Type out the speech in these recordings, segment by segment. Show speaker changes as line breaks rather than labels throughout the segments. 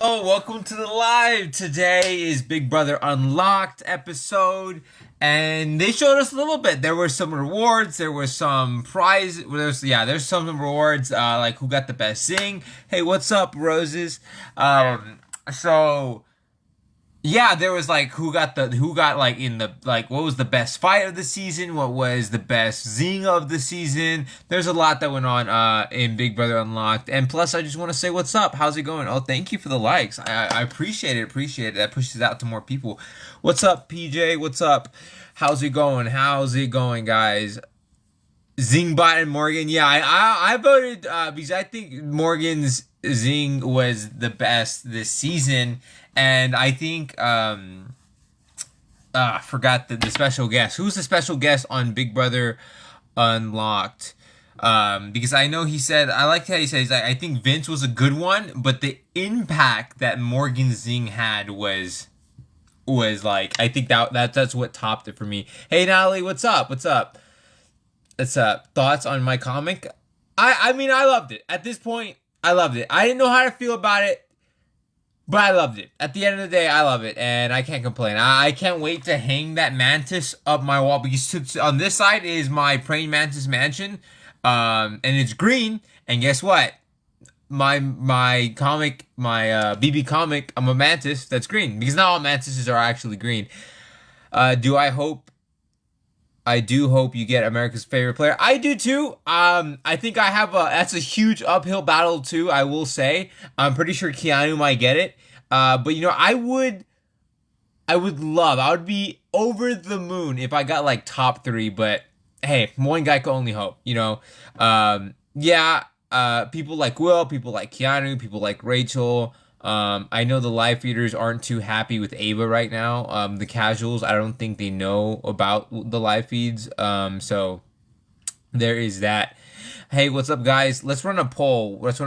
Oh, welcome to the live. Today is Big Brother Unlocked episode, and they showed us a little bit. There were some rewards, there was some prize. There's some rewards, like who got the best sing. Hey, what's up, Roses? So yeah, there was like who got like in the like what was the best fight of the season, what was the best zing of the season. There's a lot that went on in Big Brother Unlocked. And plus I just want to say what's up. How's it going? Oh, thank you for the likes. I appreciate it. Appreciate it. That pushes it out to more people. What's up, PJ? What's up? How's it going? How's it going, guys? Zingbot and Morgan. Yeah, I voted because I think Morgan's Zing was the best this season, and I think I forgot the special guest. Who's the special guest on Big Brother Unlocked? Because I know he said I like how he says I think Vince was a good one, but the impact that Morgan Zing had was like I think that's what topped it for me. Hey Natalie, what's up? What's up? Thoughts on my comic? I mean I loved it. At this point, I loved it. I didn't know how to feel about it, but I loved it. At the end of the day, I love it, and I can't complain. I can't wait to hang that mantis up my wall because on this side is my praying mantis mansion, and it's green. And guess what? My comic, my BB comic, I'm a mantis that's green because not all mantises are actually green. Do I hope I do hope you get America's favorite player. I do too. I think I have that's a huge uphill battle too. I will say. I'm pretty sure Keanu might get it. But I would be over the moon if I got like top three. But hey, one guy can only hope. Yeah. People like Will, people like Keanu, people like Rachel. I know the live feeders aren't too happy with Ava right now. The casuals, I don't think they know about the live feeds. So there is that. Hey, what's up, guys? Let's run a poll. What's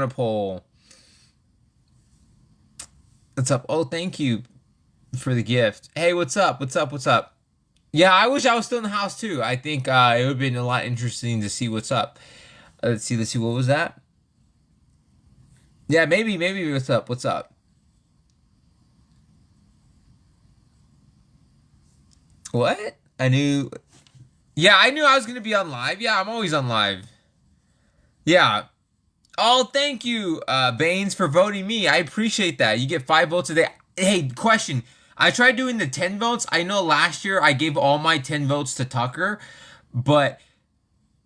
up? Oh, thank you for the gift. Hey, what's up? What's up? Yeah, I wish I was still in the house too. I think it would have been a lot interesting to see what's up. Let's see. What was that? Yeah, maybe. What's up? What's up? What? I knew. Yeah, I knew I was gonna be on live. Yeah, I'm always on live. Yeah. Oh, thank you, Baines, for voting me. I appreciate that. You get 5 votes a day. Hey, question. I tried doing the 10 votes. I know last year I gave all my 10 votes to Tucker, but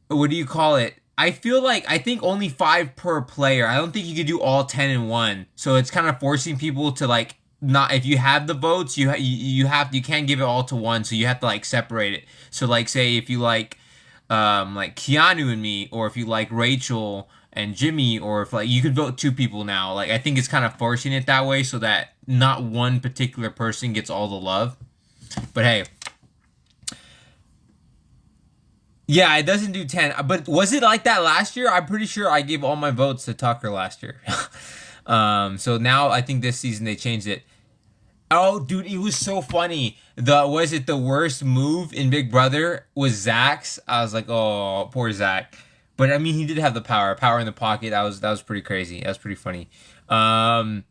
what do you call it? I think only 5 per player. I don't think you could do all 10 in one. So it's kind of forcing people to like not if you have the votes, you can't give it all to one. So you have to like separate it. So like say if you like Keanu and me, or if you like Rachel and Jimmy, or if like you could vote 2 people now. Like I think it's kind of forcing it that way so that not one particular person gets all the love. But hey, yeah, it doesn't do 10. But was it like that last year? I'm pretty sure I gave all my votes to Tucker last year. So now I think this season they changed it. Oh, dude, it was so funny. The worst move in Big Brother was Zach's. I was like, oh, poor Zach. But I mean, he did have the power in the pocket. That was pretty crazy. That was pretty funny. Um,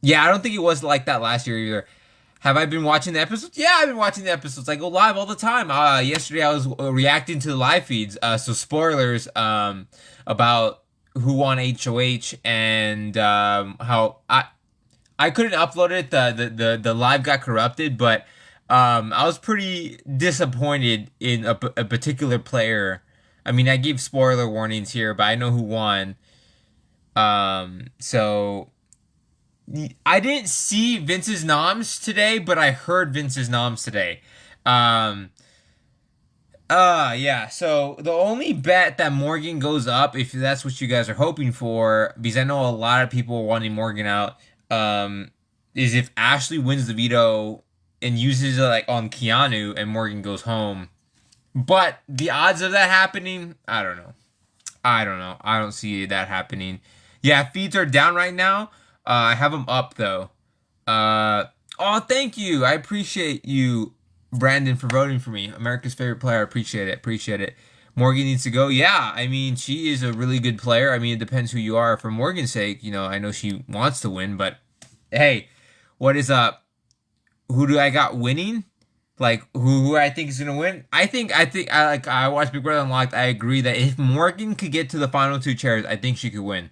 yeah, I don't think it was like that last year either. Have I been watching the episodes? Yeah, I've been watching the episodes. I go live all the time. Yesterday I was reacting to the live feeds. So spoilers about who won HOH and how I couldn't upload it. The live got corrupted, but I was pretty disappointed in a particular player. I mean, I gave spoiler warnings here, but I know who won. So I didn't see Vince's noms today, but I heard Vince's noms today. Um, yeah. So the only bet that Morgan goes up, if that's what you guys are hoping for, because I know a lot of people are wanting Morgan out, is if Ashley wins the veto and uses it like on Keanu and Morgan goes home. But the odds of that happening, I don't know. I don't see that happening. Yeah, feeds are down right now. I have them up though. Oh, thank you. I appreciate you, Brandon, for voting for me. America's favorite player. I appreciate it. Appreciate it. Morgan needs to go. Yeah, I mean, she is a really good player. I mean, it depends who you are. For Morgan's sake, I know she wants to win, but hey, what is up? Who do I got winning? Like who I think is gonna win? I think I watched Big Brother Unlocked. I agree that if Morgan could get to the final two chairs, I think she could win.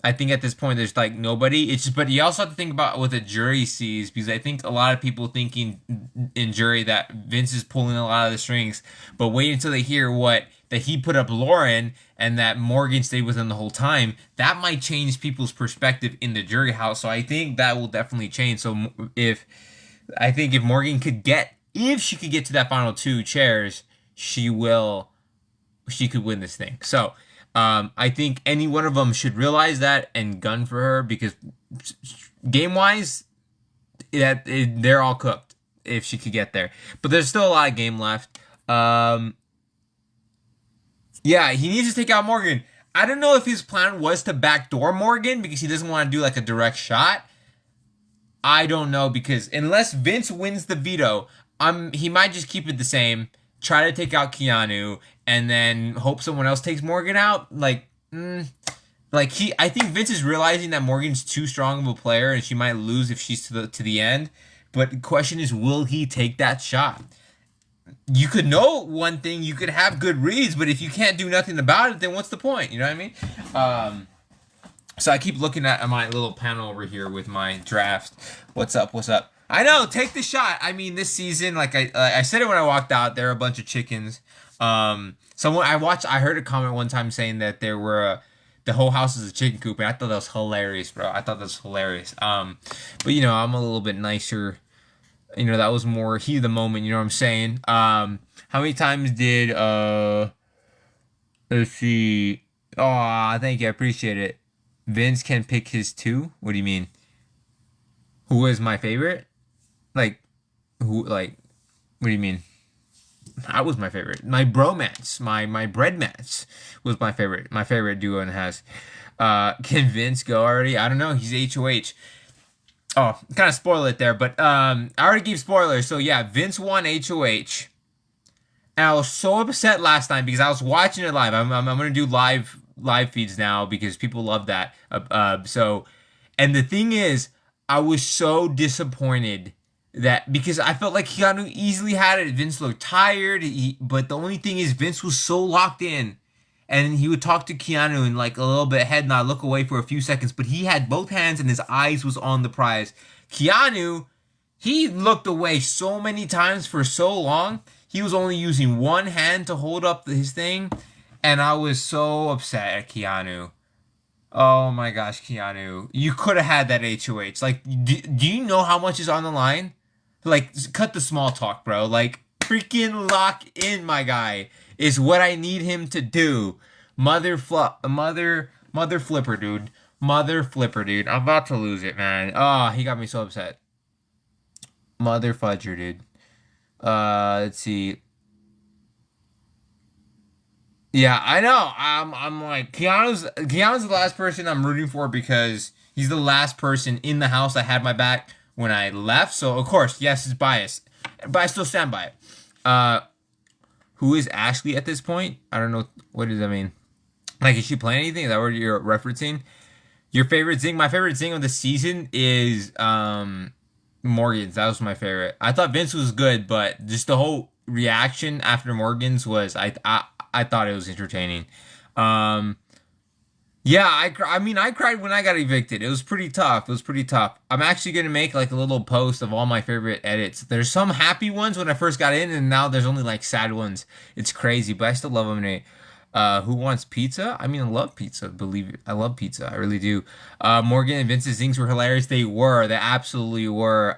I think at this point there's like nobody. It's just, but you also have to think about what the jury sees because I think a lot of people thinking in jury that Vince is pulling a lot of the strings, but wait until they hear what that he put up Lauren and that Morgan stayed with him the whole time. That might change people's perspective in the jury house. So I think that will definitely change. So if Morgan could get if she could get to that final two chairs, she could win this thing. So. I think any one of them should realize that and gun for her because game wise, they're all cooked if she could get there. But there's still a lot of game left. Yeah, he needs to take out Morgan. I don't know if his plan was to backdoor Morgan because he doesn't want to do like a direct shot. I don't know because unless Vince wins the veto, he might just keep it the same. Try to take out Keanu and then hope someone else takes Morgan out. I think Vince is realizing that Morgan's too strong of a player and she might lose if she's to the end. But the question is, will he take that shot? You could know one thing, you could have good reads, but if you can't do nothing about it, then what's the point? You know what I mean? So I keep looking at my little panel over here with my draft. What's up? What's up? I know, take the shot. I mean, this season, like I said it when I walked out, there are a bunch of chickens. I heard a comment one time saying that there were the whole house is a chicken coop, and I thought that was hilarious, bro. I thought that was hilarious. But I'm a little bit nicer. That was more heat of the moment. You know what I'm saying? How many times did let's see. Oh, thank you, I appreciate it. Vince can pick his two. What do you mean? Who is my favorite? Like, who? Like, what do you mean? I was my favorite. My bromance, my bread mats was my favorite. My favorite duo in the house. Can Vince go already? I don't know. He's HOH. Oh, kind of spoil it there, but I already gave spoilers. So yeah, Vince won HOH. And I was so upset last time because I was watching it live. I'm gonna do live feeds now because people love that. And the thing is, I was so disappointed that because I felt like Keanu easily had it. Vince looked tired, but the only thing is Vince was so locked in, and he would talk to Keanu and like a little bit head nod, look away for a few seconds, but he had both hands and his eyes was on the prize. Keanu, he looked away so many times for so long. He was only using one hand to hold up his thing, and I was so upset at Keanu. Oh my gosh, Keanu. You could have had that HOH. Like, do you know how much is on the line? Like, cut the small talk, bro. Like, freaking lock in, my guy, is what I need him to do. Mother flipper, dude. Mother flipper, dude. I'm about to lose it, man. Oh, he got me so upset. Mother fudger, dude. Let's see. Yeah, I know. I'm like Keanu's the last person I'm rooting for because he's the last person in the house that had my back when I left. So of course, yes, it's biased, but I still stand by it. Who is Ashley at this point? I don't know. What does that mean? Like, is she playing anything? Is that what you're referencing? Your favorite thing? My favorite thing of the season is Morgan's. That was my favorite. I thought Vince was good, but just the whole reaction after Morgan's was I thought it was entertaining. Yeah, I mean, I cried when I got evicted. It was pretty tough. I'm actually gonna make like a little post of all my favorite edits. There's some happy ones when I first got in, and now there's only like sad ones. It's crazy, but I still love them. Who wants pizza? I mean, I love pizza. Believe it, I love pizza. I really do. Morgan and Vince's things were hilarious. They absolutely were.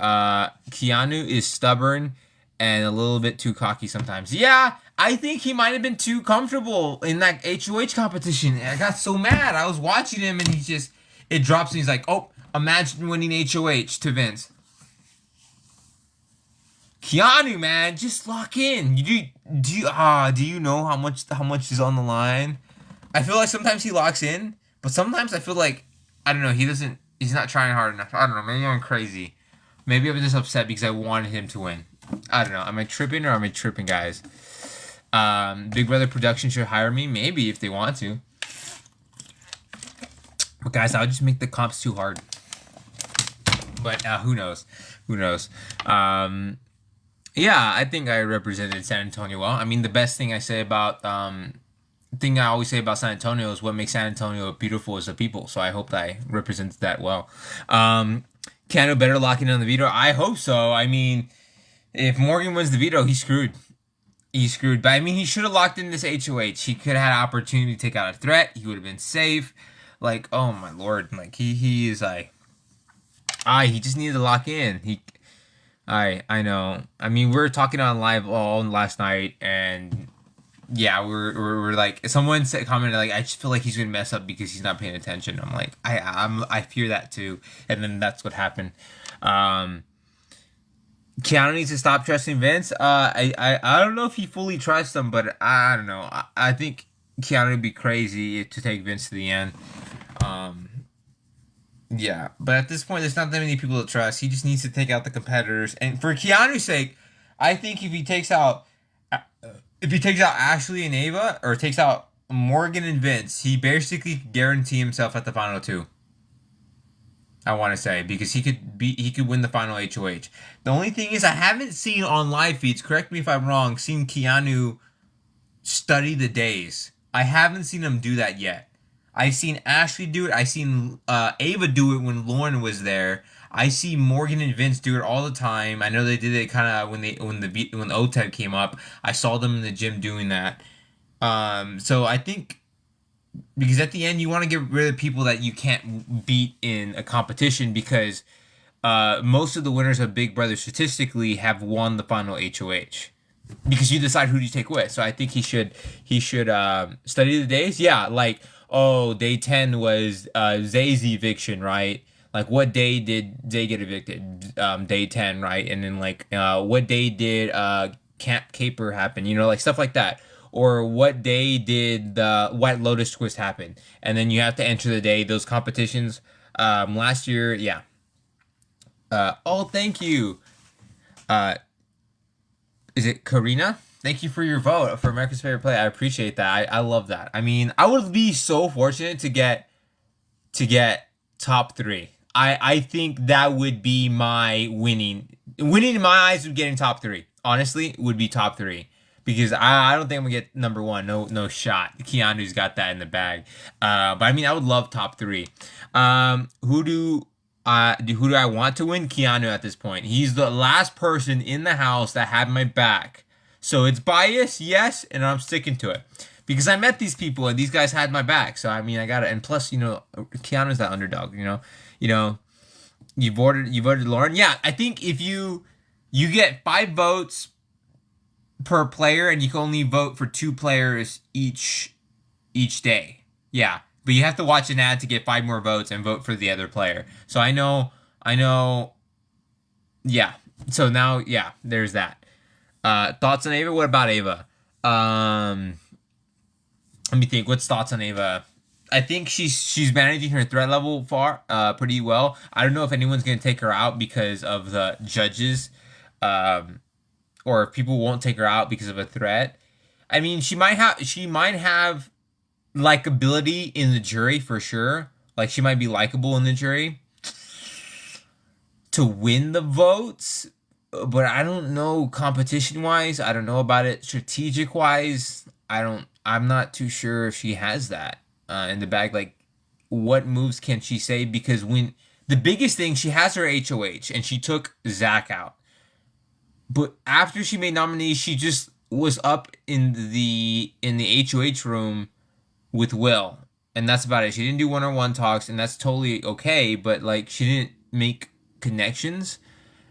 Keanu is stubborn and a little bit too cocky sometimes. Yeah, I think he might have been too comfortable in that HOH competition. I got so mad. I was watching him and it drops and he's like, oh, imagine winning HOH to Vince. Keanu, man, just lock in. Do you know how much is on the line? I feel like sometimes he locks in, but sometimes I feel like, I don't know, he's not trying hard enough. I don't know, maybe I'm crazy. Maybe I'm just upset because I wanted him to win. I don't know. Am I tripping, guys? Big Brother Production should hire me, maybe if they want to. But guys, I'll just make the comps too hard. But who knows? Who knows? Yeah, I think I represented San Antonio well. I mean, the best thing I say about thing I always say about San Antonio is what makes San Antonio beautiful is the people. So I hope that I represented that well. Keanu better lock in on the veto. I hope so. I mean, if Morgan wins the veto, he's screwed. He's screwed. But I mean, he should have locked in this HOH. He could have had an opportunity to take out a threat. He would have been safe. Like, oh my lord. Like he is like, he just needed to lock in. I know. I mean, we were talking on live all last night, and yeah, we're like, someone said commented like, I just feel like he's gonna mess up because he's not paying attention. I'm like, I fear that too, and then that's what happened. Keanu needs to stop trusting Vince. I don't know if he fully trusts him, but I don't know. I think Keanu would be crazy to take Vince to the end. Um, yeah, but at this point, there's not that many people to trust. He just needs to take out the competitors, and for Keanu's sake, I think if he takes out Ashley and Ava, or takes out Morgan and Vince, he basically could guarantee himself at the final two. I want to say because he could win the final HOH. The only thing is I haven't seen on live feeds. Correct me if I'm wrong. Seen Keanu study the days. I haven't seen him do that yet. I've seen Ashley do it. I seen Ava do it when Lauren was there. I see Morgan and Vince do it all the time. I know they did it kind of when the OTEP came up. I saw them in the gym doing that. So I think because at the end you want to get rid of people that you can't beat in a competition because most of the winners of Big Brother statistically have won the final HOH because you decide who you take with. So I think he should study the days. Yeah, like day 10 was Zay's eviction, right? Like what day did Zay get evicted? Day 10, right? And then like what day did Camp Caper happen? You know, like stuff like that. Or what day did the White Lotus twist happen? And then you have to enter the day. Those competitions last year, yeah. Thank you. Uh, is it Karina? Thank you for your vote for America's Favorite Play. I appreciate that. I love that. I mean, I would be so fortunate to get top three. I think that would be my winning. Winning in my eyes would getting top three. Honestly, would be top three. Because I don't think I'm gonna get number one. No shot. Keanu's got that in the bag. But I mean, I would love top three. Who do I want to win? Keanu at this point. He's the last person in the house that had my back. So it's bias, yes, and I'm sticking to it. Because I met these people and these guys had my back. So I mean I gotta, and plus, Keanu's that underdog, you voted Lauren. Yeah, I think if you get 5 votes per player and you can only vote for 2 players each day. Yeah. But you have to watch an ad to get 5 more votes and vote for the other player. So I know yeah. So now yeah, there's that. Thoughts on Ava? What about Ava? Let me think. What's thoughts on Ava? I think she's managing her threat level pretty well. I don't know if anyone's gonna take her out because of the judges. Or if people won't take her out because of a threat. I mean, she might have likability in the jury for sure. Like she might be likable in the jury to win the votes, but I don't know competition wise. I don't know about it strategic wise. I'm not too sure if she has that in the bag. Like, what moves can she say? Because when the biggest thing, she has her HOH and she took Zach out. But after she made nominees, she just was up in the HOH room with Will, and that's about it. She didn't do one-on-one talks, and that's totally okay. But like, she didn't make connections,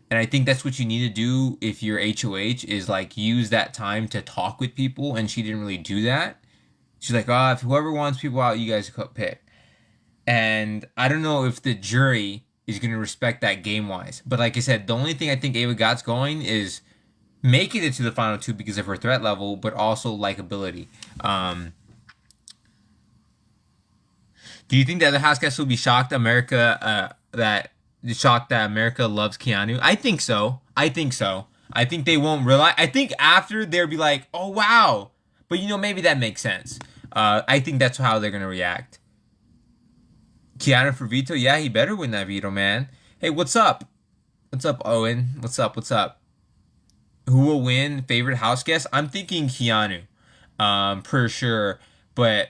and I think that's what you need to do if you're HOH is like use that time to talk with people. And she didn't really do that. She's like, if whoever wants people out, you guys pick. And I don't know if the jury is going to respect that game-wise. But like I said, the only thing I think Ava Gott's going is making it to the final 2 because of her threat level, but also likability. Do you think the other house guests will be shocked that America loves Keanu? I think so. I think they won't realize. I think after they'll be like, "Oh wow," but maybe that makes sense. I think that's how they're gonna react. Keanu for veto, yeah, he better win that veto, man. Hey, what's up? What's up, Owen? What's up? What's up? Who will win? Favorite house guest? I'm thinking Keanu, for sure. But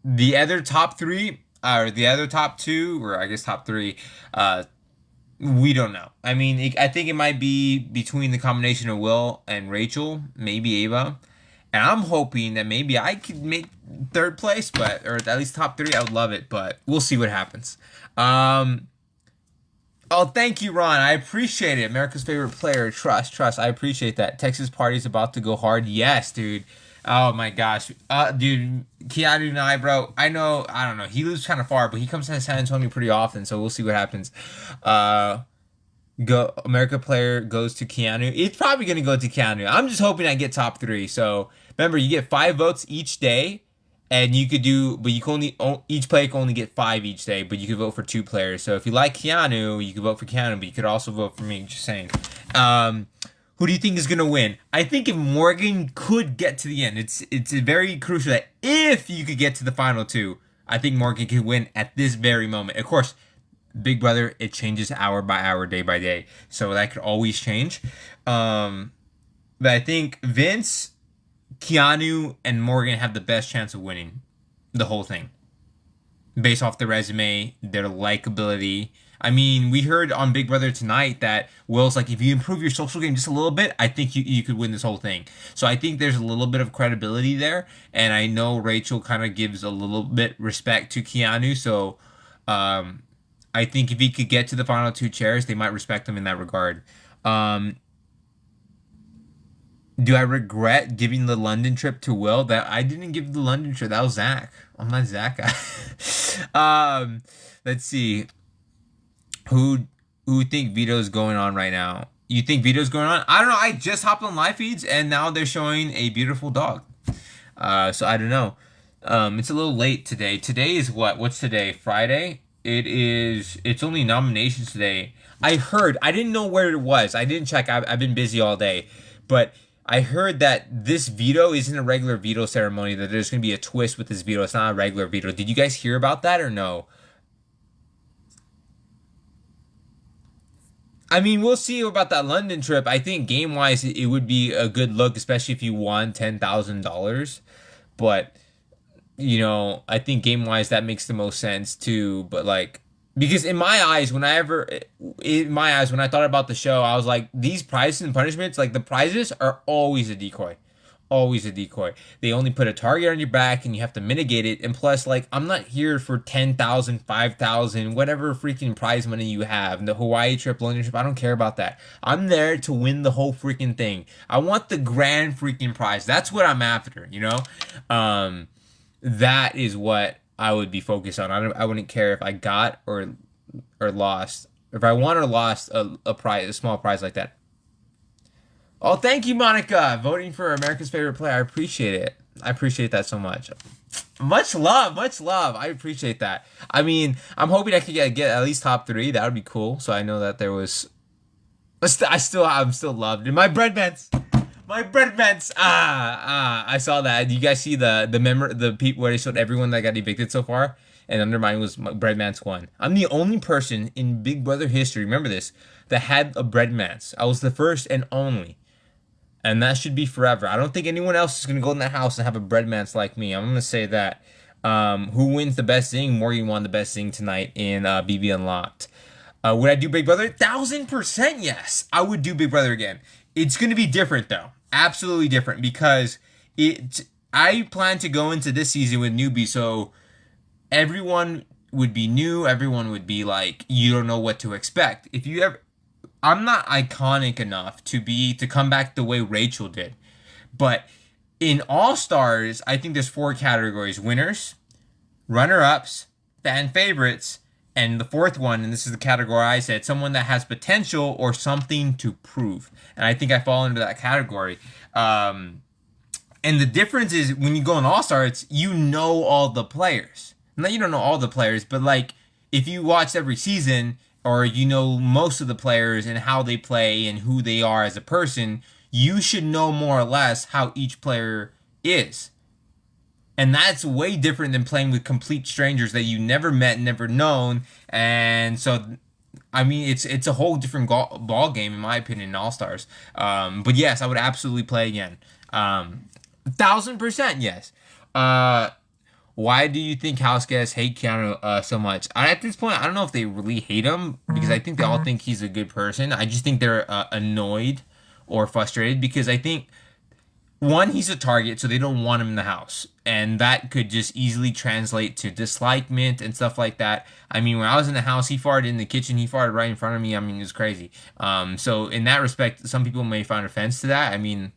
the other top three, or the other top two, or I guess top three, we don't know. I mean, I think it might be between the combination of Will and Rachel, maybe Ava. And I'm hoping that maybe I could make third place, but or at least top three. I would love it, but we'll see what happens. Um, oh, thank you, Ron. I appreciate it. America's favorite player. Trust, trust. I appreciate that. Texas party's about to go hard. Yes, dude. Oh my gosh, dude, Keanu and I, bro. I know. I don't know. He lives kind of far, but he comes to San Antonio pretty often, so we'll see what happens. Uh, go America player goes to Keanu. It's probably gonna go to Keanu. I'm just hoping I get top three. So remember, you get 5 votes each day, and you could do, but you can only each player can only get 5 each day, but you could vote for 2 players. So if you like Keanu, you could vote for Keanu, but you could also vote for me. Just saying. Who do you think is gonna win? I think if Morgan could get to the end, it's very crucial that if you could get to the final two, I think Morgan could win at this very moment. Of course, Big Brother, it changes hour by hour, day by day, so that could always change. But I think Vince, Keanu, and Morgan have the best chance of winning the whole thing based off the resume, their likability. I mean, we heard on Big Brother tonight that Will's like, if you improve your social game just a little bit, I think you could win this whole thing. So I think there's a little bit of credibility there, and I know Rachel kind of gives a little bit respect to Keanu, so um, I think if he could get to the final two chairs, they might respect him in that regard. Um, do I regret giving the London trip to Will? That I didn't give the London trip. That was Zach. I'm not Zach guy. Let's see. Who who think Vito's going on right now? You think Vito's going on? I don't know. I just hopped on live feeds and now they're showing a beautiful dog. So I don't know. It's a little late today. Today is what? What's today? Friday? It is. It's only nominations today. I heard. I didn't know where it was. I didn't check. I've been busy all day, but I heard that this veto isn't a regular veto ceremony. That there's gonna be a twist with this veto. It's not a regular veto. Did you guys hear about that or no? I mean, we'll see about that London trip. I think game wise, it would be a good look, especially if you won $10,000. But I think game wise that makes the most sense too. But like, because in my eyes, when I thought about the show, I was like, these prizes and punishments, like the prizes are always a decoy. Always a decoy. They only put a target on your back and you have to mitigate it. And plus, like, I'm not here for 10,000, 5,000, whatever freaking prize money you have. The Hawaii trip, London trip, I don't care about that. I'm there to win the whole freaking thing. I want the grand freaking prize. That's what I'm after. That is what I would be focused on. I wouldn't care if I got or lost. If I won or lost a prize, a small prize like that. Oh, thank you, Monica, voting for America's favorite player. I appreciate it. I appreciate that so much. Much love, much love. I appreciate that. I mean, I'm hoping I could get at least top three. That would be cool. So I know that there was. I'm still loved. And my bread ments. My bread ments. I saw that. You guys see the people where they showed everyone that got evicted so far, and under mine was bread mants one. I'm the only person in Big Brother history. Remember this, that had a bread mants. I was the first and only. And that should be forever. I don't think anyone else is going to go in that house and have a breadmans like me. I'm going to say that. Who wins the best zing? Morgan won the best zing tonight in BB Unlocked. Would I do Big Brother? 1,000% yes. I would do Big Brother again. It's going to be different though. Absolutely different because I plan to go into this season with newbies. So everyone would be new. Everyone would be like, you don't know what to expect. I'm not iconic enough to come back the way Rachel did. But in All Stars, I think there's 4 categories: winners, runner-ups, fan favorites, and the fourth one, and this is the category I said, someone that has potential or something to prove. And I think I fall into that category. And the difference is when you go in All Stars, you know all the players. Now you don't know all the players, but like if you watch every season or you know most of the players and how they play and who they are as a person, you should know more or less how each player is. And that's way different than playing with complete strangers that you never met, never known. And so, I mean, it's a whole different ball game in my opinion in All Stars. But yes, I would absolutely play again. 1,000% yes. Uh, why do you think house guests hate Keanu so much? At this point, I don't know if they really hate him because I think they all think he's a good person. I just think they're annoyed or frustrated because I think one, he's a target, so they don't want him in the house. And that could just easily translate to dislikement and stuff like that. I mean, when I was in the house, he farted in the kitchen, he farted right in front of me. I mean, it was crazy. So in that respect, some people may find offense to that. I mean,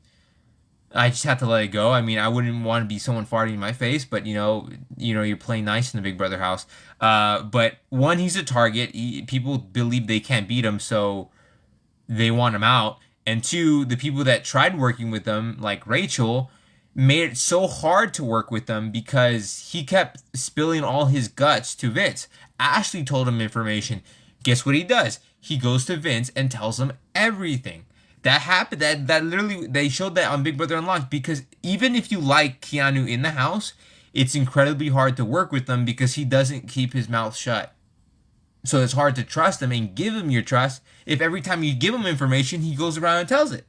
I just have to let it go. I mean, I wouldn't want to be someone farting in my face, but you're playing nice in the Big Brother house. But one, he's a target. People believe they can't beat him, so they want him out. And two, the people that tried working with them, like Rachel, made it so hard to work with them because he kept spilling all his guts to Vince. Ashley told him information. Guess what he does? He goes to Vince and tells him everything. That happened. That literally they showed that on Big Brother Unlocked because even if you like Keanu in the house, it's incredibly hard to work with him because he doesn't keep his mouth shut. So it's hard to trust him and give him your trust if every time you give him information, he goes around and tells it.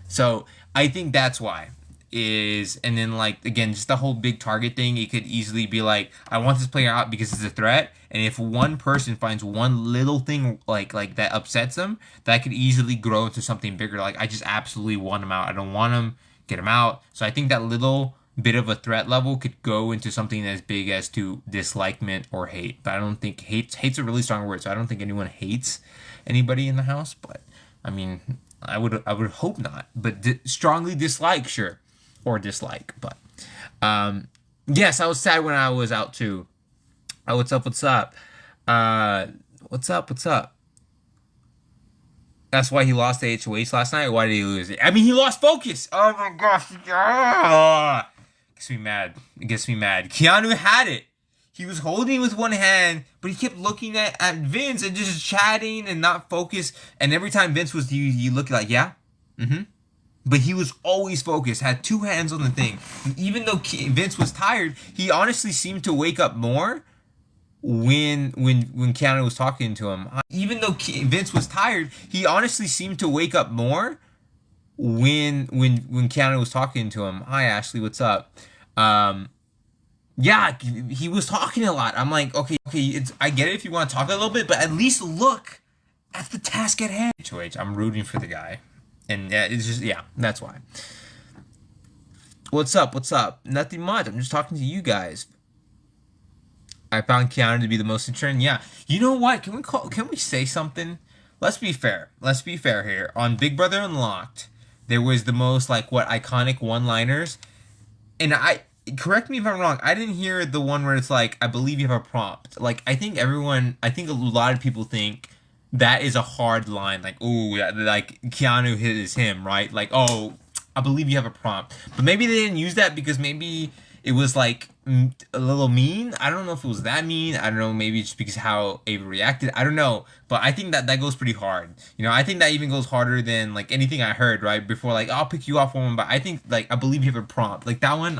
So I think that's why and then like again, just the whole big target thing, it could easily be like, I want this player out because it's a threat. And if one person finds one little thing like that upsets them, that could easily grow into something bigger. Like I just absolutely want him out. I don't want him, get him out. So I think that little bit of a threat level could go into something as big as to dislikement or hate. But I don't think hate's a really strong word, so I don't think anyone hates anybody in the house. But I mean, I would hope not. But strongly dislike, sure, or dislike. But yes, I was sad when I was out too. Oh, what's up? What's up? What's up? What's up? That's why he lost the HOH last night. Why did he lose it? I mean, he lost focus. Oh my gosh. Ah. Gets me mad. It gets me mad. Keanu had it. He was holding with one hand, but he kept looking at Vince and just chatting and not focused. And every time Vince was you look like, yeah, mm-hmm. But he was always focused, had two hands on the thing. And even though Vince was tired, he honestly seemed to wake up more when Keanu was talking to him. Even though Vince was tired, he honestly seemed to wake up more when Keanu was talking to him. Hi Ashley, what's up? Yeah, he was talking a lot. I'm like, okay, I get it if you want to talk a little bit, but at least look at the task at hand. HOH, I'm rooting for the guy, and it's just that's why. What's up? What's up? Nothing much. I'm just talking to you guys. I found Keanu to be the most interesting. Yeah, you know what? Can we say something? Let's be fair. Let's be fair here. On Big Brother Unlocked, there was the most iconic one-liners, and correct me if I'm wrong. I didn't hear the one where it's like, I believe you have a prompt. Like I think a lot of people think that is a hard line. Like, ooh, like Keanu is him, right? Like, oh, I believe you have a prompt. But maybe they didn't use that because maybe it was like a little mean. I don't know if it was that mean. I don't know. Maybe just because how Ava reacted. I don't know. But I think that goes pretty hard. I think that even goes harder than like anything I heard right before. Like, I'll pick you off one, but I think like I believe you have a prompt. Like that one.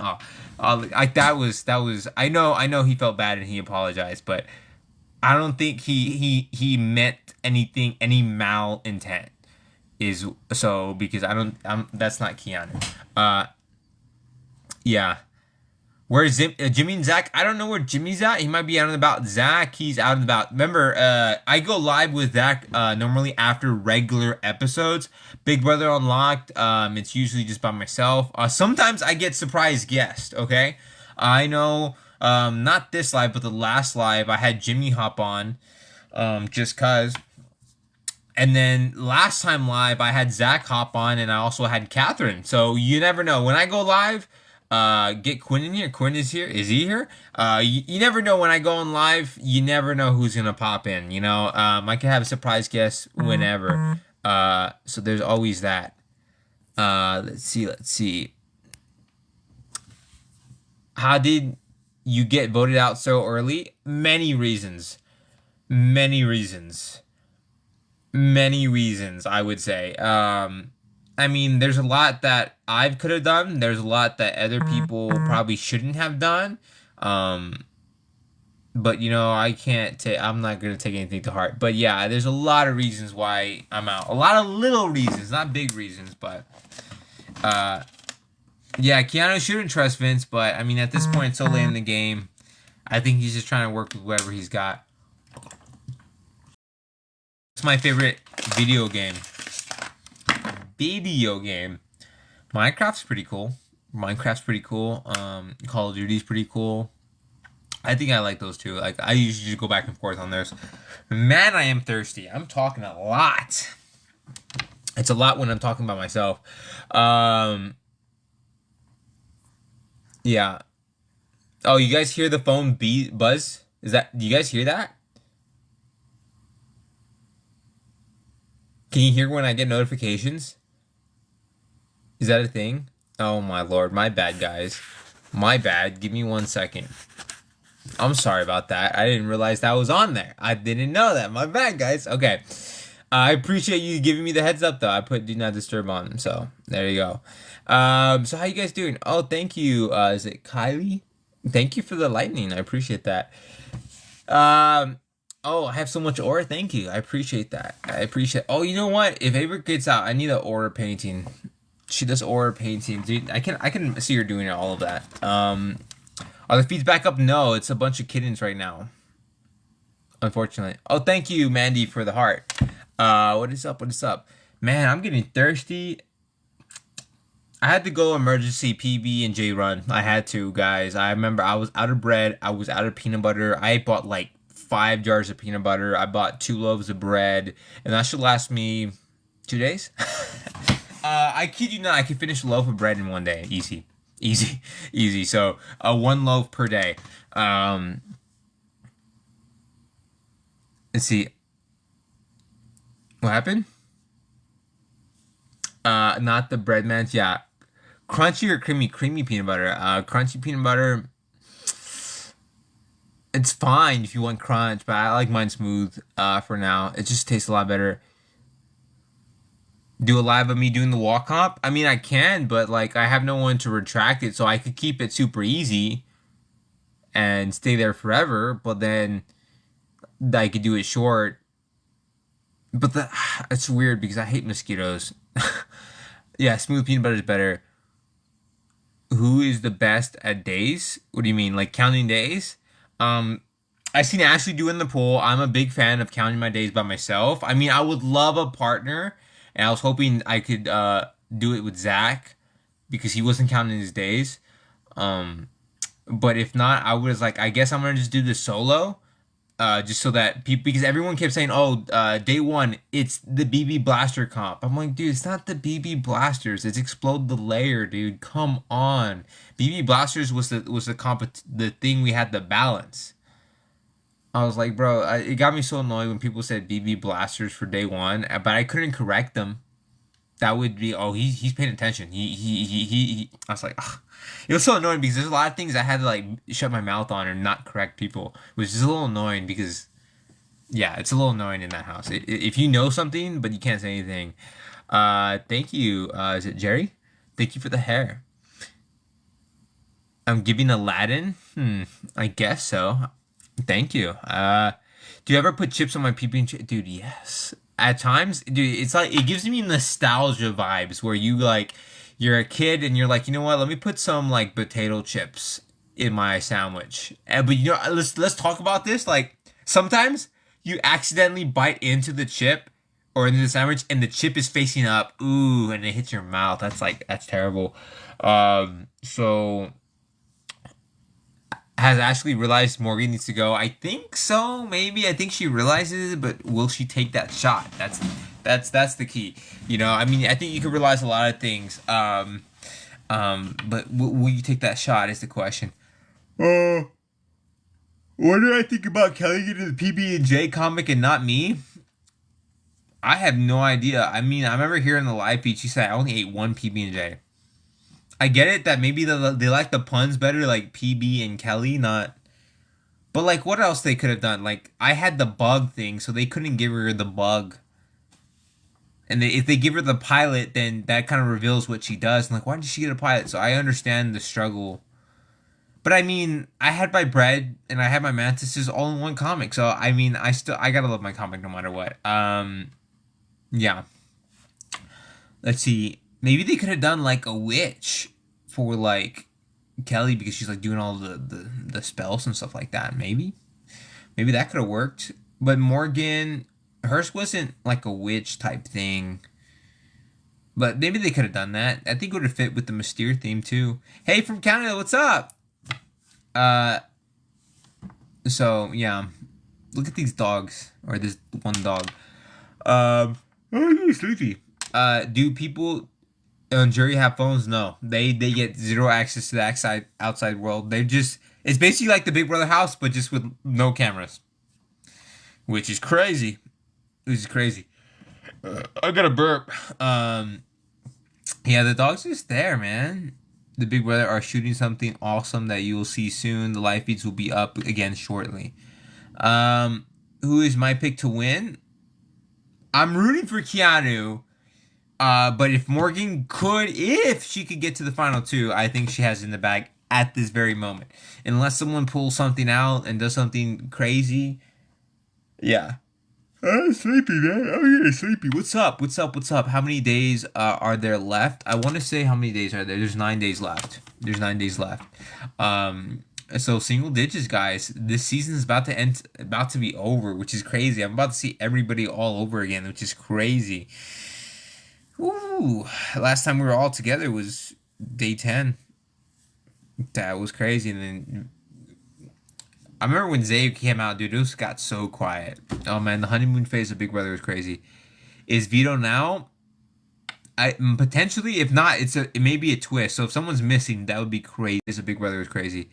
Like that was. I know he felt bad and he apologized, but I don't think he meant anything, any mal intent. Is so because that's not Keanu. Yeah. Where's Jimmy and Zach? I don't know where Jimmy's at. He might be out and about. Zach, he's out and about. Remember, I go live with Zach normally after regular episodes. Big Brother Unlocked, it's usually just by myself. Sometimes I get surprise guests, okay? I know, not this live, but the last live, I had Jimmy hop on, just cause. And then last time live, I had Zach hop on, and I also had Catherine. So you never know. When I go live, get Quinn in here. Quinn is here. Is he here? You never know when I go on live. You never know who's gonna pop in. I can have a surprise guest whenever. So there's always that. Let's see. How did you get voted out so early? Many reasons. Many reasons. Many reasons, I would say. I mean, there's a lot that I could have done. There's a lot that other people probably shouldn't have done. Um, but I can't take. I'm not gonna take anything to heart. But yeah, there's a lot of reasons why I'm out. A lot of little reasons, not big reasons, but uh, yeah, Keanu shouldn't trust Vince. But I mean, at this point, it's so late in the game. I think he's just trying to work with whoever he's got. It's my favorite video game. Video game. Minecraft's pretty cool. Minecraft's pretty cool. Call of Duty's pretty cool. I think I like those two. Like I usually just go back and forth on those. Man, I am thirsty. I'm talking a lot. It's a lot when I'm talking about myself. Um, yeah. Oh, you guys hear the phone buzz? Do you guys hear that? Can you hear when I get notifications? Is that a thing? Oh my lord, my bad, guys. My bad. Give me 1 second. I'm sorry about that. I didn't realize that was on there. I didn't know that. My bad, guys. Okay. I appreciate you giving me the heads up, though. I put do not disturb on, so there you go. So how you guys doing? Oh, thank you. Is it Kylie? Thank you for the lightning. I appreciate that. Um, oh, I have so much aura. Thank you. I appreciate that. I appreciate. Oh, you know what? If Avery gets out, I need an aura painting. She does aura painting, dude. I can see her doing all of that. Are the feeds back up? No, it's a bunch of kittens right now. Unfortunately. Oh, thank you, Mandy, for the heart. What is up? What is up? Man, I'm getting thirsty. I had to go emergency PB and J run. I had to, guys. I remember I was out of bread. I was out of peanut butter. I bought like 5 jars of peanut butter. I bought 2 loaves of bread, and that should last me 2 days. I kid you not. I could finish a loaf of bread in one day. Easy, easy, easy. So, 1 loaf per day. Let's see. What happened? Not the bread man. Yeah, crunchy or creamy? Creamy peanut butter. Crunchy peanut butter. It's fine if you want crunch, but I like mine smooth. For now, it just tastes a lot better. Do a live of me doing the walk comp? I mean, I can, but like I have no one to retract it, so I could keep it super easy and stay there forever. But then I could do it short. But it's weird because I hate mosquitoes. Yeah, smooth peanut butter is better. Who is the best at days? What do you mean, like counting days? Um, I seen Ashley doing the poll. I'm a big fan of counting my days by myself. I mean, I would love a partner, and I was hoping I could do it with Zach because he wasn't counting his days. Um, but if not, I was like, I guess I'm gonna just do the solo. Just so that people, because everyone kept saying, "Oh, day one, it's the BB Blaster comp." I'm like, dude, it's not the BB Blasters. It's Explode the Layer, dude. Come on, BB Blasters was the the thing we had to balance. I was like, bro, it got me so annoyed when people said BB Blasters for day one, but I couldn't correct them. That would be, oh, he's paying attention. I was like, ugh. It was so annoying because there's a lot of things I had to like shut my mouth on or not correct people, which is a little annoying because yeah, it's a little annoying in that house. If you know something but you can't say anything. Thank you. Is it Jerry? Thank you for the hair. I'm giving Aladdin. I guess so. Thank you. Do you ever put chips on my PB and dude? Yes. At times, dude, it's like it gives me nostalgia vibes where you're a kid and you're like, you know what? Let me put some like potato chips in my sandwich. But let's talk about this. Like sometimes you accidentally bite into the chip or into the sandwich and the chip is facing up. Ooh, and it hits your mouth. That's terrible. So has Ashley realized Morgan needs to go? I think so. Maybe I think she realizes it, but will she take that shot? That's the key. I mean, I think you can realize a lot of things. But will you take that shot? Is the question. Uh, what do I think about Kelly getting the PB and J comic and not me? I have no idea. I mean, I remember hearing the live feed. She said I only ate one PB and J. I get it that maybe they like the puns better, like PB and Kelly, not But like, what else they could have done? Like, I had the bug thing, so they couldn't give her the bug. And if they give her the pilot, then that kind of reveals what she does. And like, why did she get a pilot? So I understand the struggle. But I mean, I had my bread and I had my mantises all in one comic. So I mean, I gotta love my comic no matter what. Yeah. Let's see. Maybe they could have done like a witch for like Kelly because she's like doing all the spells and stuff like that. Maybe that could have worked. But Morgan, hers wasn't like a witch type thing. But maybe they could have done that. I think it would have fit with the Mystere theme too. Hey, from Canada, what's up? Uh, so yeah, look at these dogs or this one dog. Oh, he's sleepy. Do people on jury have phones? No, they get zero access to the outside world. They just it's basically like the Big Brother house, but just with no cameras, which is crazy. Which is crazy. I got a burp. Yeah, the dog's just there, man. The Big Brother are shooting something awesome that you will see soon. The live feeds will be up again shortly. Who is my pick to win? I'm rooting for Keanu. But if she could get to the final two, I think she has it in the bag at this very moment. Unless someone pulls something out and does something crazy. Yeah. I'm sleepy, man. I'm getting sleepy. What's up? What's up? What's up? How many days are there left? I want to say how many days are there. There's 9 days left. There's 9 days left. So single digits, guys. This season is about to end, about to be over, which is crazy. I'm about to see everybody all over again, which is crazy. Ooh, last time we were all together was day 10. That was crazy. And then I remember when Zabe came out, dude, it just got so quiet. Oh man, the honeymoon phase of Big Brother was crazy. Is Vito now? I potentially, if not, it may be a twist. So if someone's missing, that would be crazy. This a Big Brother was crazy.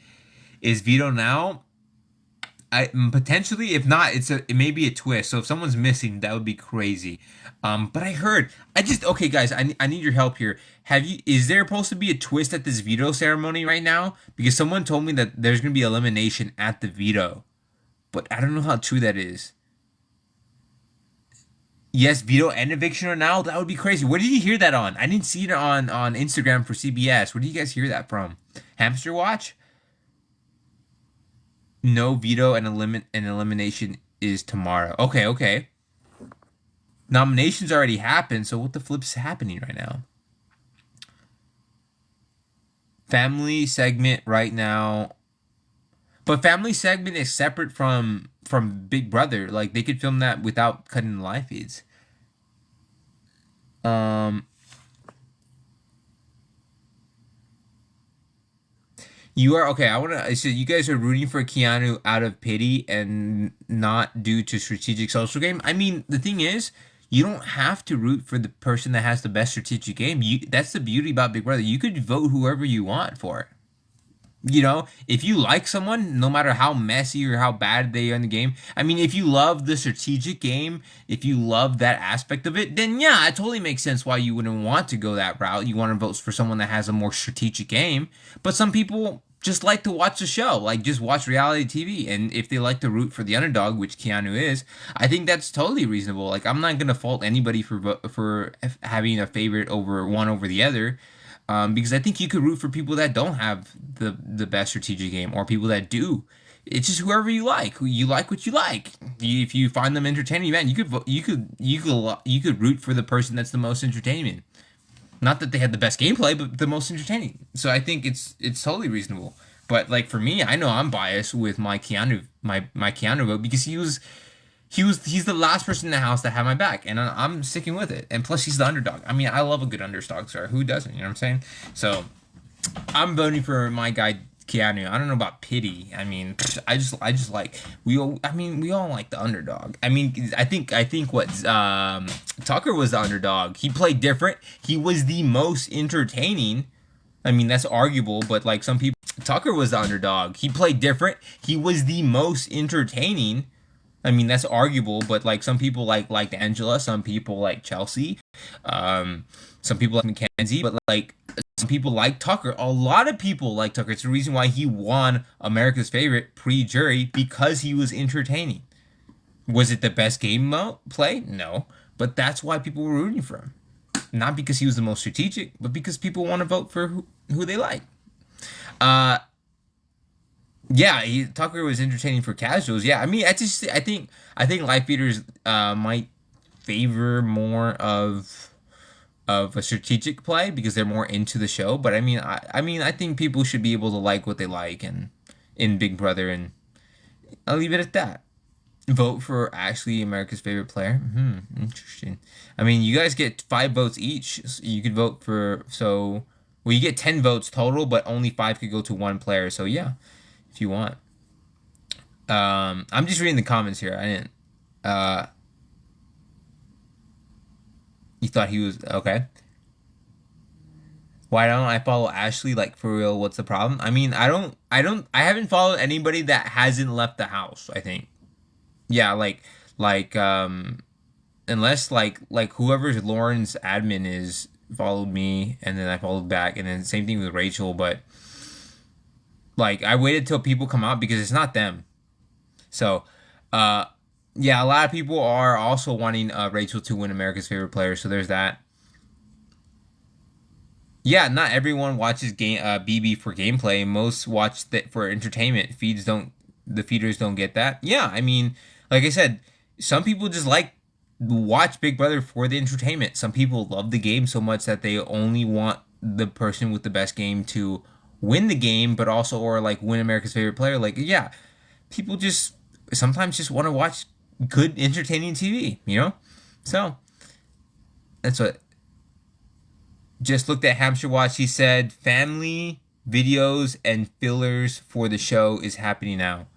Is Vito now? I potentially, if not, it may be a twist. So if someone's missing, that would be crazy. But I heard, okay, guys, I need your help here. Is there supposed to be a twist at this veto ceremony right now? Because someone told me that there's gonna be elimination at the veto, but I don't know how true that is. Yes, veto and eviction are now. That would be crazy. Where did you hear that on? I didn't see it on Instagram for CBS. Where did you guys hear that from? Hamster Watch? No veto and elimination is tomorrow. Okay, okay. Nominations already happened, so what the flip's happening right now? Family segment right now. But family segment is separate from Big Brother. Like they could film that without cutting the live feeds. Um you are okay, I wanna so you guys are rooting for Keanu out of pity and not due to strategic social game. I mean, the thing is, you don't have to root for the person that has the best strategic game. That's the beauty about Big Brother. You could vote whoever you want for it. If you like someone, no matter how messy or how bad they are in the game, I mean, if you love the strategic game, if you love that aspect of it, then yeah, it totally makes sense why you wouldn't want to go that route. You want to vote for someone that has a more strategic game. But some people just like to watch the show, like just watch reality TV. And if they like to root for the underdog, which Keanu is, I think that's totally reasonable. Like, I'm not gonna fault anybody for having a favorite over the other. Because I think you could root for people that don't have the best strategic game or people that do. It's just whoever you like. You like what you like. If you find them entertaining, man, you could root for the person that's the most entertaining. Not that they had the best gameplay, but the most entertaining. So I think it's totally reasonable. But like for me, I know I'm biased with my Keanu vote because he's the last person in the house that had my back, and I'm sticking with it. And plus, he's the underdog. I mean, I love a good underdog star. Who doesn't? You know what I'm saying? So, I'm voting for my guy Keanu. I don't know about pity. I mean, I just like we all. I mean, we all like the underdog. I mean, I think what Tucker was the underdog. He played different. He was the most entertaining. I mean, that's arguable, but like some people, Tucker was the underdog. He played different. He was the most entertaining. I mean, that's arguable, but like some people like Angela, some people like Chelsea, um, some people like Mackenzie, but like some people like Tucker. A lot of people like Tucker. It's the reason why he won America's favorite pre-jury because he was entertaining. Was it the best game play? No, but that's why people were rooting for him. Not because he was the most strategic, but because people want to vote for who they like. Uh, yeah, Tucker was entertaining for casuals. Yeah, I mean, I think live feeders might favor more of a strategic play because they're more into the show. But I mean, I think people should be able to like what they like and in Big Brother, and I'll leave it at that. Vote for Ashley, America's favorite player. Interesting. I mean, you guys get 5 votes each. So you could vote for well, you get 10 votes total, but only 5 could go to one player. So yeah, if you want. I'm just reading the comments here. I didn't. Uh, you thought he was okay. Why don't I follow Ashley? Like for real, what's the problem? I mean, I haven't followed anybody that hasn't left the house. I think. Yeah, like unless like whoever's Lauren's admin is followed me and then I followed back and then same thing with Rachel, but like I waited till people come out because it's not them. So uh yeah, a lot of people are also wanting Rachel to win America's favorite player, so there's that. Yeah, not everyone watches game BB for gameplay. Most watch that for entertainment. The feeders don't get that. Yeah, I mean, like I said, some people just like watch Big Brother for the entertainment. Some people love the game so much that they only want the person with the best game to win the game, but also or like win America's favorite player. Like yeah, people just sometimes just want to watch good entertaining TV, you know? So, that's what just looked at Hamster Watch. He said family videos and fillers for the show is happening now.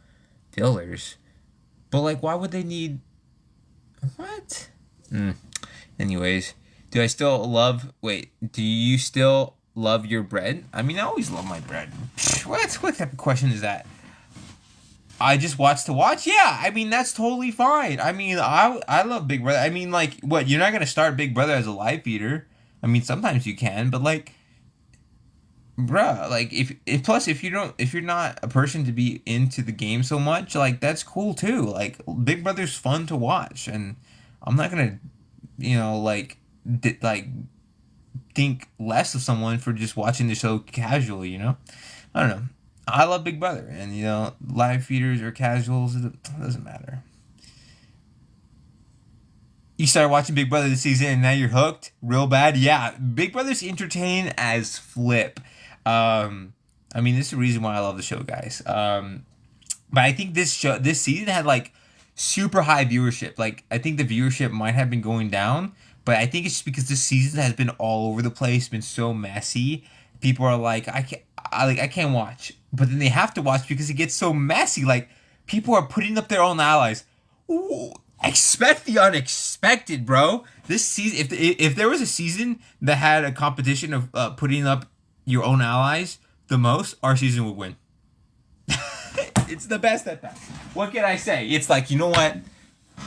Fillers? But like why would they need what? Anyways, do you still love your bread? I mean, I always love my bread. What type of question is that? I just watch to watch? Yeah, I mean that's totally fine. I mean, I love Big Brother. I mean, like, what? You're not gonna start Big Brother as a live feeder. I mean, sometimes you can, but like, bruh, like if plus if you're not a person to be into the game so much, like that's cool too. Like Big Brother's fun to watch, and I'm not gonna, like, like think less of someone for just watching the show casually. I don't know. I love Big Brother, and live feeders or casuals, it doesn't matter. You started watching Big Brother this season, and now you're hooked real bad. Yeah, Big Brother's entertaining as flip. I mean, this is the reason why I love the show, guys. But I think this season had like super high viewership. Like I think the viewership might have been going down, but I think it's just because this season has been all over the place, been so messy. People are like, I can't watch, but then they have to watch because it gets so messy. Like people are putting up their own allies. Ooh, expect the unexpected, bro. This season, if there was a season that had a competition of putting up your own allies the most, our season would win. It's the best at that. What can I say? It's like, you know what?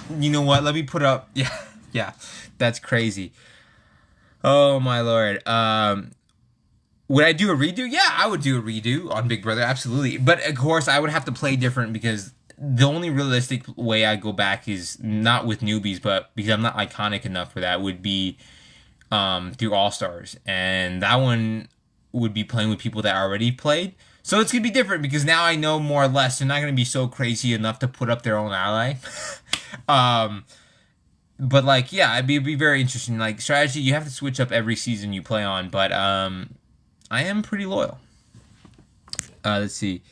Let me put up. Yeah, yeah, that's crazy. Oh my lord. Would I do a redo? Yeah, I would do a redo on Big Brother, absolutely. But of course, I would have to play different because the only realistic way I go back is not with newbies, but because I'm not iconic enough for that, would be through All Stars, and that one would be playing with people that already played. So it's gonna be different because now I know more or less. They're not gonna be so crazy enough to put up their own ally. um, but like, yeah, it'd be very interesting. Like strategy, you have to switch up every season you play on, but I am pretty loyal. Let's see.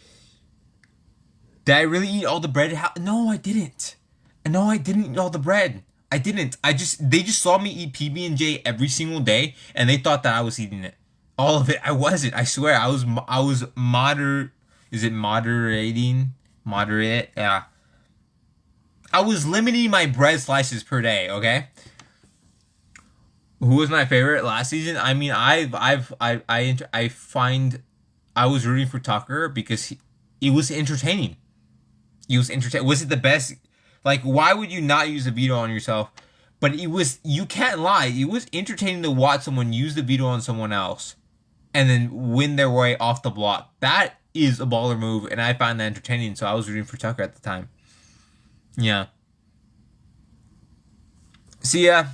Did I really eat all the bread? No, I didn't. No, I didn't eat all the bread. I didn't. They just saw me eat PB&J every single day, and they thought that I was eating it, all of it. I wasn't. I swear. I was Is it moderating? Moderate. Yeah. I was limiting my bread slices per day. Okay. Who was my favorite last season? I mean, I find I was rooting for Tucker because it was entertaining. He was entertaining. Was it the best? Like, why would you not use the veto on yourself? But it was, you can't lie. It was entertaining to watch someone use the veto on someone else and then win their way off the block. That is a baller move, and I found that entertaining. So I was rooting for Tucker at the time. Yeah. See ya.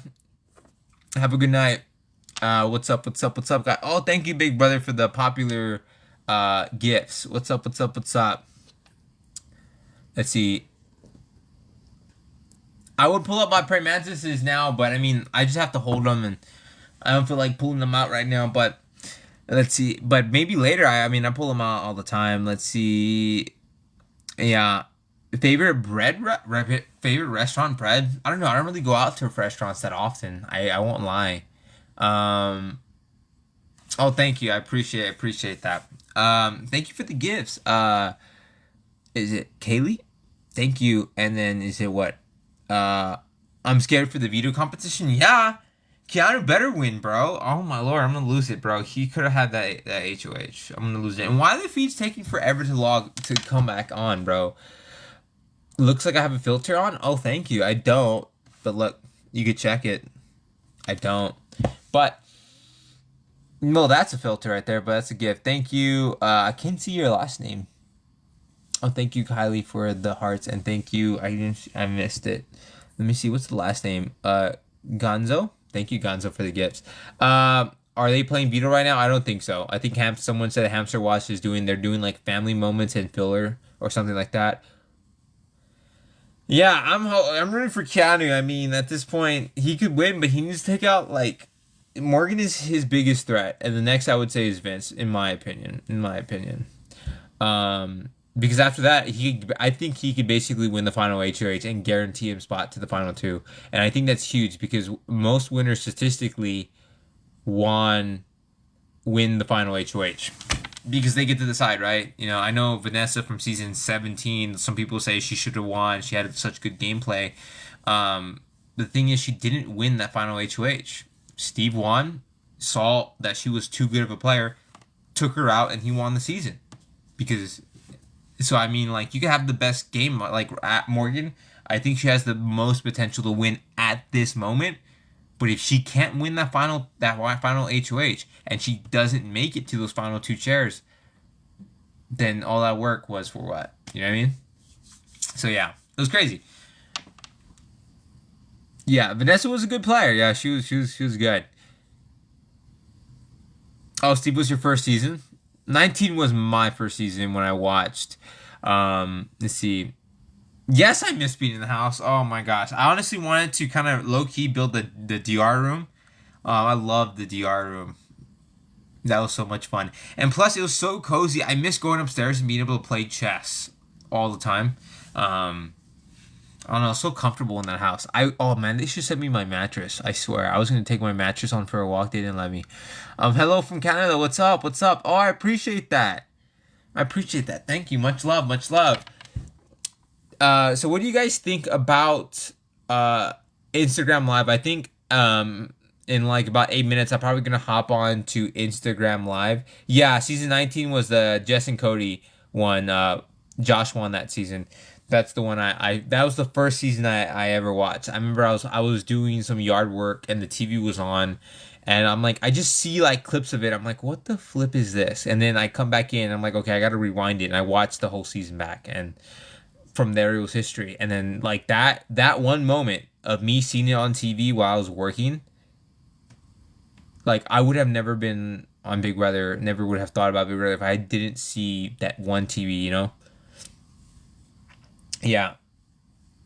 Have a good night. What's up? What's up? What's up, guys? Oh, thank you, Big Brother, for the popular gifts. What's up? What's up? What's up? Let's see. I would pull up my praying mantises now, but I mean, I just have to hold them, and I don't feel like pulling them out right now. But let's see. But maybe later. I mean, I pull them out all the time. Let's see. Yeah. Favorite restaurant bread? I don't know. I don't really go out to restaurants that often. I won't lie. Um. Oh, thank you. I appreciate that. Thank you for the gifts. Is it Kaylee? Thank you. And then is it what? I'm scared for the veto competition. Yeah, Keanu better win, bro. Oh my lord, I'm gonna lose it, bro. He could have had that HOH. I'm gonna lose it. And why are the feeds taking forever to come back on, bro? Looks like I have a filter on. Oh, thank you. I don't, but look, you could check it. I don't, but no, that's a filter right there. But that's a gift. Thank you. I can't see your last name. Oh, thank you, Kylie, for the hearts, and thank you. I missed it. Let me see. What's the last name? Gonzo. Thank you, Gonzo, for the gifts. Are they playing Veto right now? I don't think so. I think someone said Hamster Watch is they're doing like family moments and filler or something like that. Yeah, I'm rooting for Keanu. I mean, at this point, he could win, but he needs to take out like Morgan is his biggest threat, and the next I would say is Vince, in my opinion. Because after that, I think he could basically win the final HOH and guarantee him spot to the final two, and I think that's huge because most winners statistically win the final HOH because they get to decide, right? You know, I know Vanessa from season 17. Some people say she should have won. She had such good gameplay. The thing is, she didn't win that final HOH. Steve won, saw that she was too good of a player, took her out, and he won the season because. So, I mean, like, you could have the best game, like, at Morgan. I think she has the most potential to win at this moment. But if she can't win that final HOH, and she doesn't make it to those final two chairs, then all that work was for what? You know what I mean? So, yeah. It was crazy. Yeah, Vanessa was a good player. Yeah, she was good. Oh, Steve was your first season? 19 was my first season when I watched. Let's see. Yes, I miss being in the house. Oh my gosh. I honestly wanted to kind of low key build the DR room. I loved the DR room. That was so much fun. And plus, it was so cozy. I miss going upstairs and being able to play chess all the time. I don't know, so comfortable in that house. Oh man, they should send me my mattress. I swear, I was gonna take my mattress on for a walk. They didn't let me. Hello from Canada. What's up? What's up? Oh, I appreciate that. Thank you. Much love. Much love. So what do you guys think about Instagram Live? I think in like about 8 minutes, I'm probably gonna hop on to Instagram Live. Yeah, season 19 was the Jess and Cody one. Josh won that season. That's the one that was the first season I ever watched. I remember I was doing some yard work and the TV was on and I'm like, I just see like clips of it. I'm like, what the flip is this? And then I come back in, I'm like, okay, I gotta rewind it, and I watched the whole season back, and from there it was history. And then like that one moment of me seeing it on TV while I was working, like I would have never been on Big Brother, never would have thought about Big Brother if I didn't see that one TV, you know? Yeah.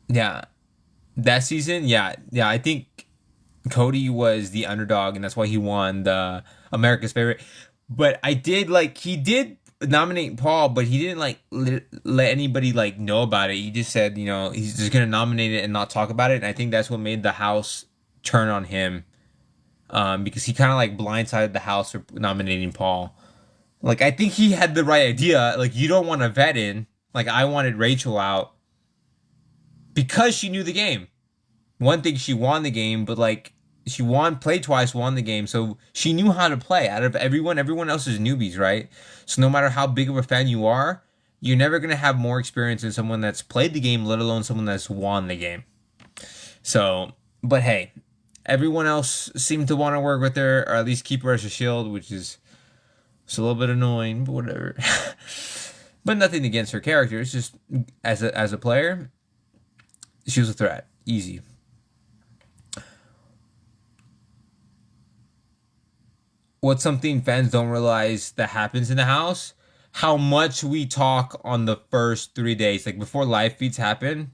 Yeah. That season, yeah. I think Cody was the underdog and that's why he won the America's Favorite. But he did nominate Paul, but he didn't like let anybody like know about it. He just said, you know, he's just gonna nominate it and not talk about it. And I think that's what made the house turn on him, because he kind of like blindsided the house for nominating Paul. Like I think he had the right idea. Like you don't want to vet in. Like I wanted Rachel out because she knew the game. One thing, she won the game, but like she played twice, won the game, so she knew how to play. Out of everyone else is newbies, right? So no matter how big of a fan you are, you're never gonna have more experience than someone that's played the game, let alone someone that's won the game. So, but hey, everyone else seemed to want to work with her, or at least keep her as a shield, which is it's a little bit annoying, but whatever. But nothing against her character. It's just as a player, she was a threat. Easy. What's something fans don't realize that happens in the house? How much we talk on the first 3 days, like before live feeds happen.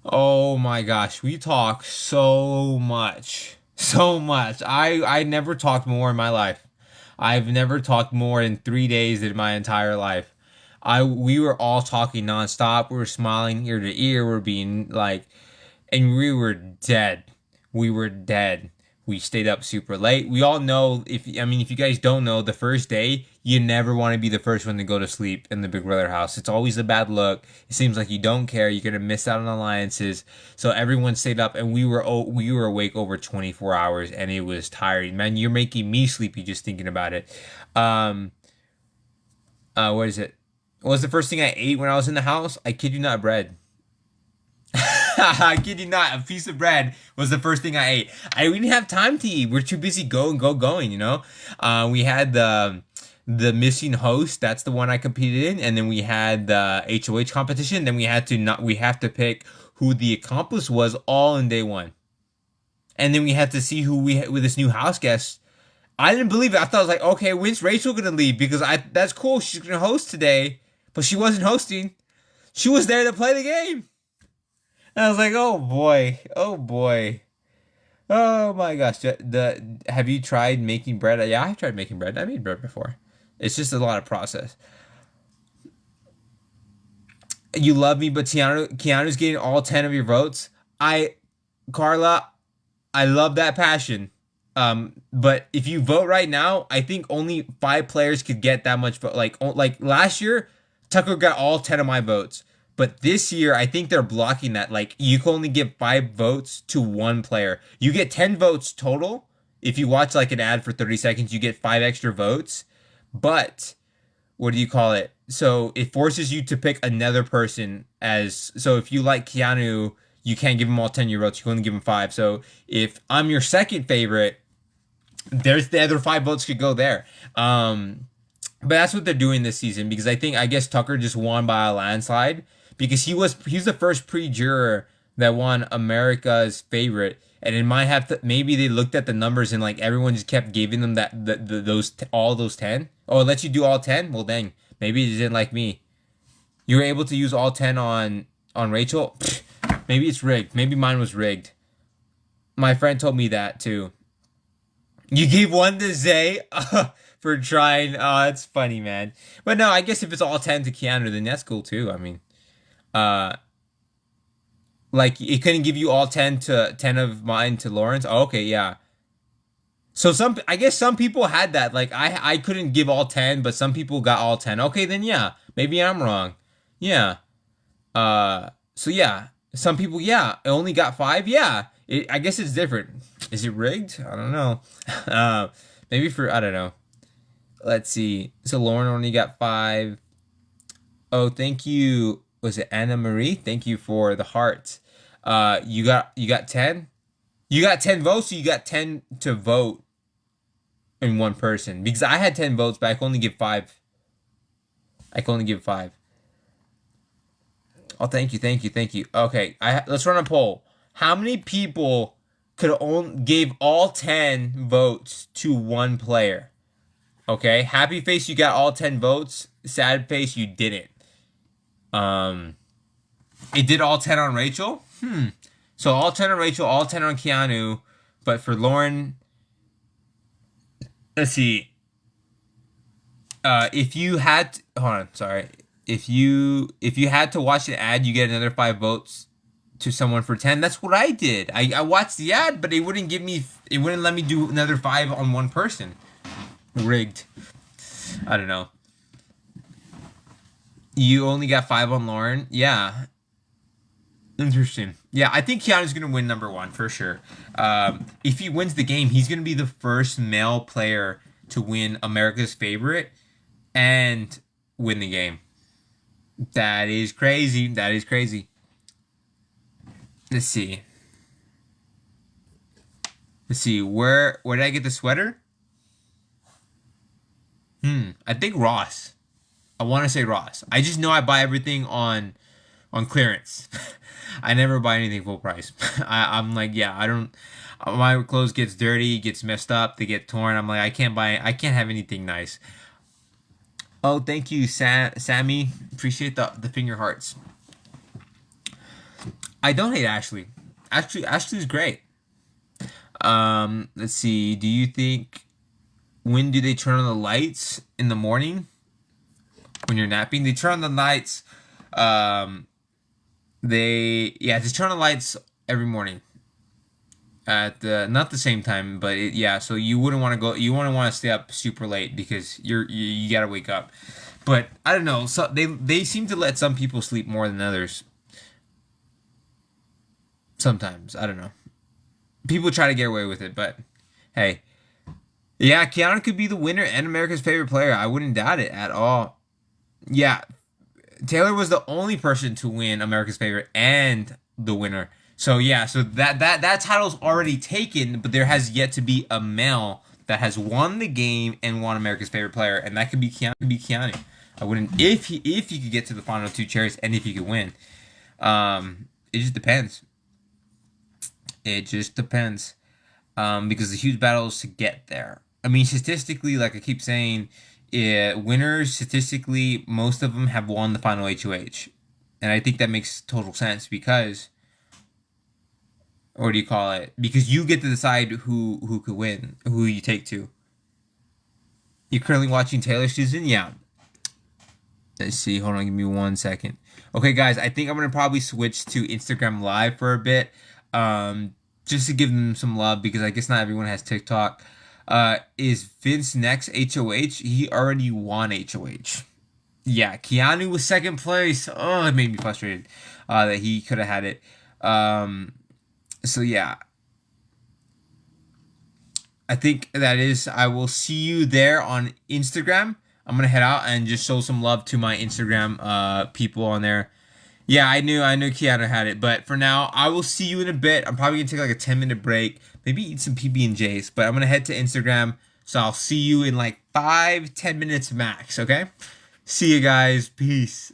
Oh my gosh, we talk so much. So much. I never talked more in my life. I've never talked more in 3 days in my entire life. I We were all talking nonstop. We were smiling ear to ear. We're being like, and we were dead. We were dead. We stayed up super late. We all know if you guys don't know, the first day you never want to be the first one to go to sleep in the Big Brother house. It's always a bad look. It seems like you don't care. You're gonna miss out on alliances. So everyone stayed up, and we were awake over 24 hours, and it was tiring. Man, you're making me sleepy just thinking about it. Um, what is it? What was the first thing I ate when I was in the house? I kid you not, bread. I kid you not, a piece of bread was the first thing I ate. We didn't have time to eat. We're too busy going, you know? We had the missing host, that's the one I competed in, and then we had the HOH competition, then we have to pick who the accomplice was all in day one. And then we had to see who we with this new house guest. I didn't believe it. I thought I was like, okay, when's Rachel gonna leave? Because I that's cool, she's gonna host today, but she wasn't hosting. She was there to play the game. And I was like, oh boy, oh boy, oh my gosh. Have you tried making bread? Yeah, I've tried making bread. I made bread before. It's just a lot of process. You love me, but Keanu's getting all 10 of your votes. Carla, I love that passion. But if you vote right now, I think only 5 players could get that much vote. Like last year, Tucker got all 10 of my votes. But this year, I think they're blocking that. Like, you can only give 5 votes to one player. You get 10 votes total. If you watch like an ad for 30 seconds, you get 5 extra votes. But what do you call it? So it forces you to pick another person as. So if you like Keanu, you can't give him all 10 of your votes. You can only give him 5. So if I'm your second favorite, there's the other 5 votes could go there. But that's what they're doing this season because I guess Tucker just won by a landslide because he's the first pre-juror that won America's favorite, and it might have to maybe they looked at the numbers and like everyone just kept giving them those all those 10. Oh, it lets you do all 10. Well, dang, maybe it didn't like me. You were able to use all 10 on Rachel. Pfft, maybe it's rigged. Maybe mine was rigged. My friend told me that too. You gave one to Zay for trying. Oh, that's funny, man. But no, I guess if it's all 10 to Keanu, then that's cool too. I mean, uh, like it couldn't give you all 10 of mine to Lawrence. Oh, okay, yeah. So I guess some people had that. Like I couldn't give all 10, but some people got all 10. Okay, then yeah, maybe I'm wrong. Yeah. So yeah, some people, yeah, only got 5. Yeah, I guess it's different. Is it rigged? I don't know. Uh, maybe I don't know. Let's see. So Lauren only got 5. Oh, thank you. Was it Anna Marie? Thank you for the heart. You got 10. You got 10 votes. So you got 10 to vote in one person because I had 10 votes, but I can only give 5. I can only give 5. Oh, thank you, thank you, thank you. Okay, let's run a poll. How many people could only gave all 10 votes to one player? Okay, happy face, you got all 10 votes. Sad face, you didn't. Um, it did all 10 on Rachel. So all 10 on Rachel, all 10 on Keanu, but for Lauren, let's see. If you had hold on, sorry. If you had to watch an ad, you get another 5 votes to someone for 10. That's what I did. I watched the ad, but it wouldn't let me do another 5 on one person. Rigged. I don't know. You only got 5 on Lauren? Yeah. Interesting. Yeah, I think Keanu's gonna win number 1 for sure. If he wins the game, he's gonna be the first male player to win America's favorite and win the game. That is crazy. That is crazy. Let's see. Let's see. Where did I get the sweater? I think Ross. I want to say Ross. I just know I buy everything on clearance. I never buy anything full price. I'm like, yeah, I don't. My clothes gets dirty, gets messed up, they get torn. I'm like, I can't have anything nice. Oh, thank you, Sammy. Appreciate the finger hearts. I don't hate Ashley. Ashley's great. Let's see. Do you think when do they turn on the lights in the morning when you're napping? They turn on the lights. Um, they turn on the lights every morning at the not the same time, but yeah. So you wouldn't want to go. You wouldn't want to stay up super late because you gotta wake up. But I don't know. So they seem to let some people sleep more than others. Sometimes I don't know. People try to get away with it, but hey, yeah, Keanu could be the winner and America's favorite player. I wouldn't doubt it at all. Yeah, Taylor was the only person to win America's favorite and the winner. So yeah, so that title's already taken, but there has yet to be a male that has won the game and won America's favorite player, and that could be Keanu. Could be Keanu. I wouldn't if he could get to the final two chairs and if he could win. It just depends. It just depends. Because the huge battle is to get there. I mean, statistically, like I keep saying, winners statistically, most of them have won the final HOH, and I think that makes total sense because, or do you call it? Because you get to decide who could win, who you take to. You're currently watching Taylor Susan, yeah. Let's see. Hold on, give me 1 second. Okay, guys, I think I'm gonna probably switch to Instagram Live for a bit, just to give them some love because I guess not everyone has TikTok. Is Vince next HOH? He already won HOH. Yeah, Keanu was second place. Oh, it made me frustrated that he could have had it. So yeah, I think that is. I will see you there on Instagram. I'm gonna head out and just show some love to my Instagram people on there. Yeah, I knew Keanu had it, but for now, I will see you in a bit. I'm probably gonna take like a 10-minute break, maybe eat some PB&Js, but I'm gonna head to Instagram. So I'll see you in like 5, 10 minutes max. Okay. See you guys. Peace.